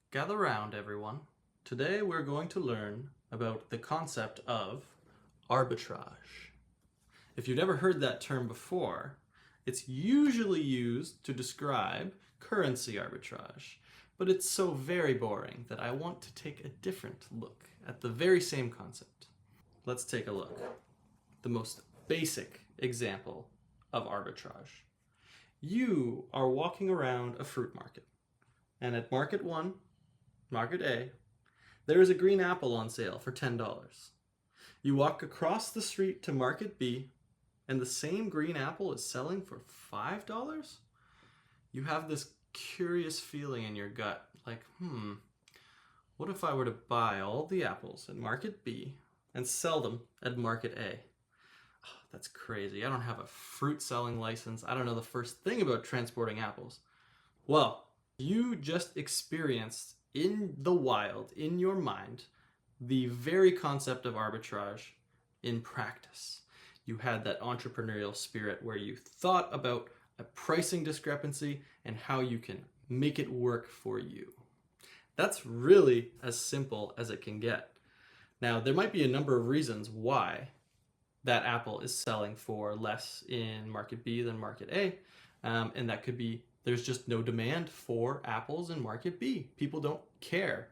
Gather round, everyone. Today we're going to learn about the concept of arbitrage. If you've never heard that term before, it's usually used to describe currency arbitrage, but it's so very boring that I want to take a different look at the very same concept. Let's take a look. The most basic example of arbitrage. You are walking around a fruit market, and at Market 1, Market A, there is a green apple on sale for $10. You walk across the street to Market B, and the same green apple is selling for $5? You have this curious feeling in your gut, like, what if I were to buy all the apples at Market B and sell them at Market A? Oh, that's crazy. I don't have a fruit selling license. I don't know the first thing about transporting apples. Well, you just experienced in the wild, in your mind, the very concept of arbitrage in practice. You had that entrepreneurial spirit where you thought about a pricing discrepancy and how you can make it work for you. That's really as simple as it can get. Now, there might be a number of reasons why that apple is selling for less in Market B than Market A, and that could be there's just no demand for apples in Market B. People don't care.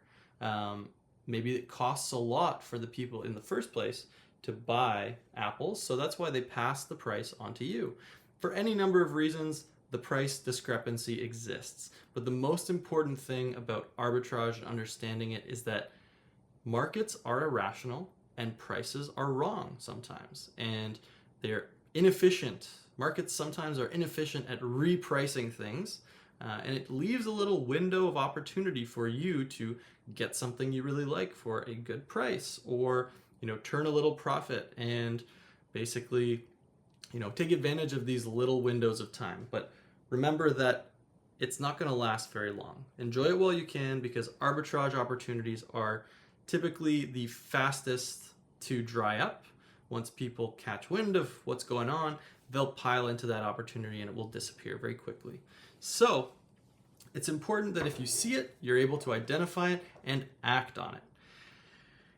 Maybe it costs a lot for the people in the first place to buy apples, so that's why they pass the price on to you. For any number of reasons, the price discrepancy exists. But the most important thing about arbitrage and understanding it is that markets are irrational and prices are wrong sometimes, and they're inefficient. Markets sometimes are inefficient at repricing things, and it leaves a little window of opportunity for you to get something you really like for a good price, or turn a little profit and basically take advantage of these little windows of time. But remember that it's not going to last very long. Enjoy it while you can, because arbitrage opportunities are typically the fastest to dry up. Once people catch wind of what's going on, they'll pile into that opportunity and it will disappear very quickly. So it's important that if you see it, you're able to identify it and act on it.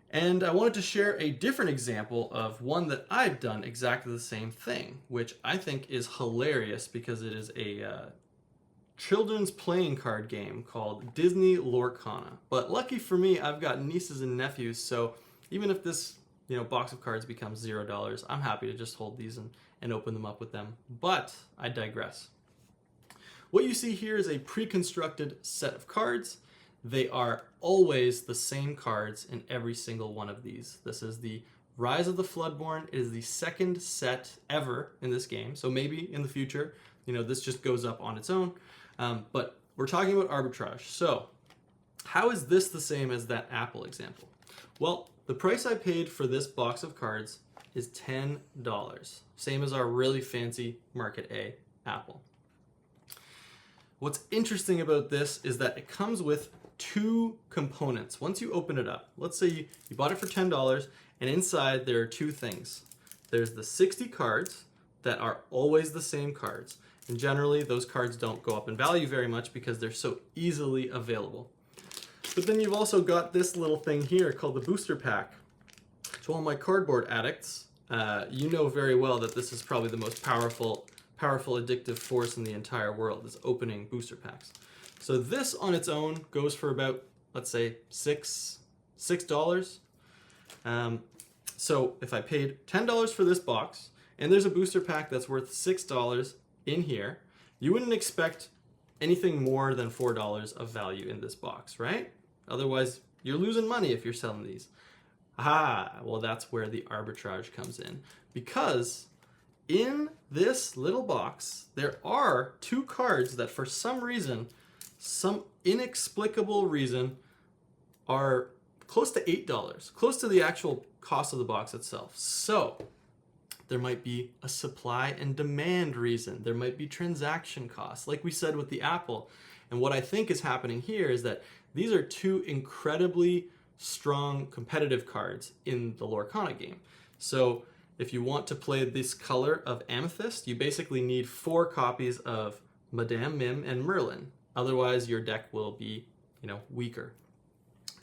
And I wanted to share a different example of one that I've done exactly the same thing, which I think is hilarious because it is a children's playing card game called Disney Lorcana. But lucky for me, I've got nieces and nephews, so even if this box of cards becomes $0, I'm happy to just hold these and open them up with them. But I digress. What you see here is a pre-constructed set of cards. They are always the same cards in every single one of these. This is the Rise of the Floodborn. It is the second set ever in this game. So maybe in the future, this just goes up on its own. But we're talking about arbitrage. So how is this the same as that Apple example? Well, the price I paid for this box of cards is $10. Same as our really fancy Market A apple. What's interesting about this is that it comes with two components. Once you open it up, let's say you bought it for $10, and inside there are two things. There's the 60 cards that are always the same cards. And generally, those cards don't go up in value very much because they're so easily available. But then you've also got this little thing here called the booster pack. To all my cardboard addicts, you know very well that this is probably the most powerful addictive force in the entire world, is opening booster packs. So this on its own goes for about, let's say, $6. So if I paid $10 for this box, and there's a booster pack that's worth $6 in here, you wouldn't expect anything more than $4 of value in this box, right? Otherwise, you're losing money if you're selling these. Well, that's where the arbitrage comes in. Because in this little box, there are two cards that for some reason, some inexplicable reason, are close to $8, close to the actual cost of the box itself. So there might be a supply and demand reason. There might be transaction costs, like we said with the Apple. And what I think is happening here is that these are two incredibly strong competitive cards in the Lorcana game. So if you want to play this color of Amethyst, you basically need 4 copies of Madame Mim and Merlin. Otherwise, your deck will be weaker.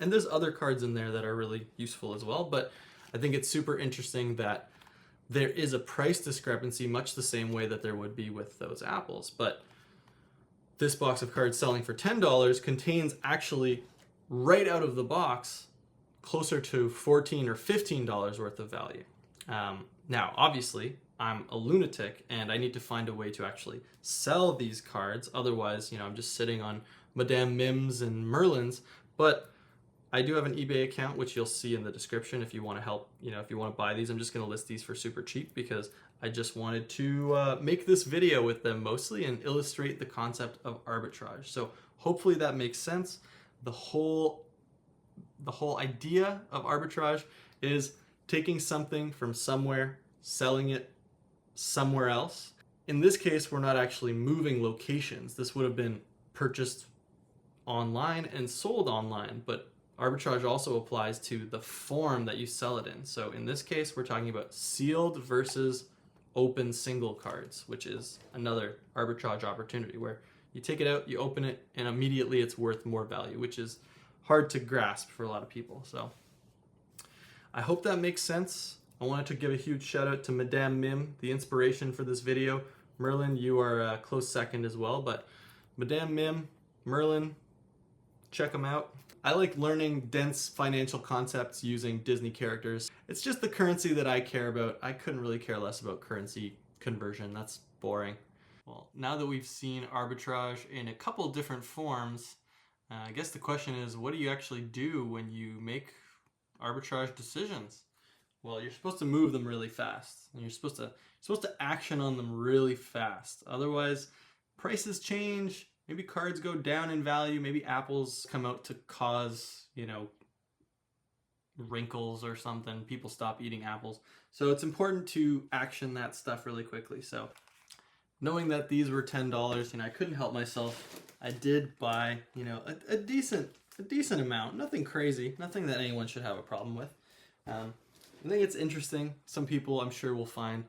And there's other cards in there that are really useful as well, but I think it's super interesting that there is a price discrepancy, much the same way that there would be with those apples. But this box of cards selling for $10 contains actually, right out of the box, closer to $14 or $15 worth of value. Now, obviously, I'm a lunatic and I need to find a way to actually sell these cards. Otherwise, I'm just sitting on Madame Mims and Merlins. But I do have an eBay account, which you'll see in the description if you want to help, if you want to buy these. I'm just going to list these for super cheap because I just wanted to make this video with them mostly and illustrate the concept of arbitrage. So hopefully that makes sense. The whole idea of arbitrage is taking something from somewhere, selling it somewhere else. In this case, we're not actually moving locations. This would have been purchased online and sold online, but arbitrage also applies to the form that you sell it in. So in this case, we're talking about sealed versus open single cards, which is another arbitrage opportunity where you take it out, you open it, and immediately it's worth more value, which is hard to grasp for a lot of people. So I hope that makes sense. I wanted to give a huge shout out to Madame Mim, the inspiration for this video. Merlin, you are a close second as well, but Madame Mim, Merlin, check them out. I like learning dense financial concepts using Disney characters. It's just the currency that I care about. I couldn't really care less about currency conversion. That's boring. Well, now that we've seen arbitrage in a couple different forms, I guess the question is, what do you actually do when you make arbitrage decisions? Well, you're supposed to move them really fast, and you're supposed to action on them really fast. Otherwise, prices change. Maybe cards go down in value. Maybe apples come out to cause, wrinkles or something. People stop eating apples. So it's important to action that stuff really quickly. So knowing that these were $10, I couldn't help myself. I did buy, a decent amount. Nothing crazy. Nothing that anyone should have a problem with. I think it's interesting. Some people, I'm sure, will find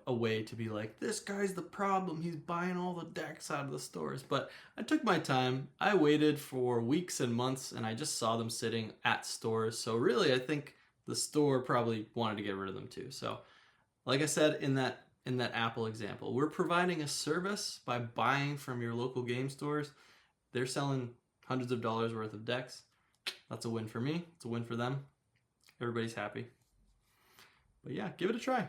a way to be like, this guy's the problem. He's buying all the decks out of the stores. But I took my time. I waited for weeks and months, and I just saw them sitting at stores. So really, I think the store probably wanted to get rid of them too. So like I said in that Apple example, we're providing a service by buying from your local game stores. They're selling hundreds of dollars worth of decks. That's a win for me. It's a win for them. Everybody's happy. But yeah, give it a try.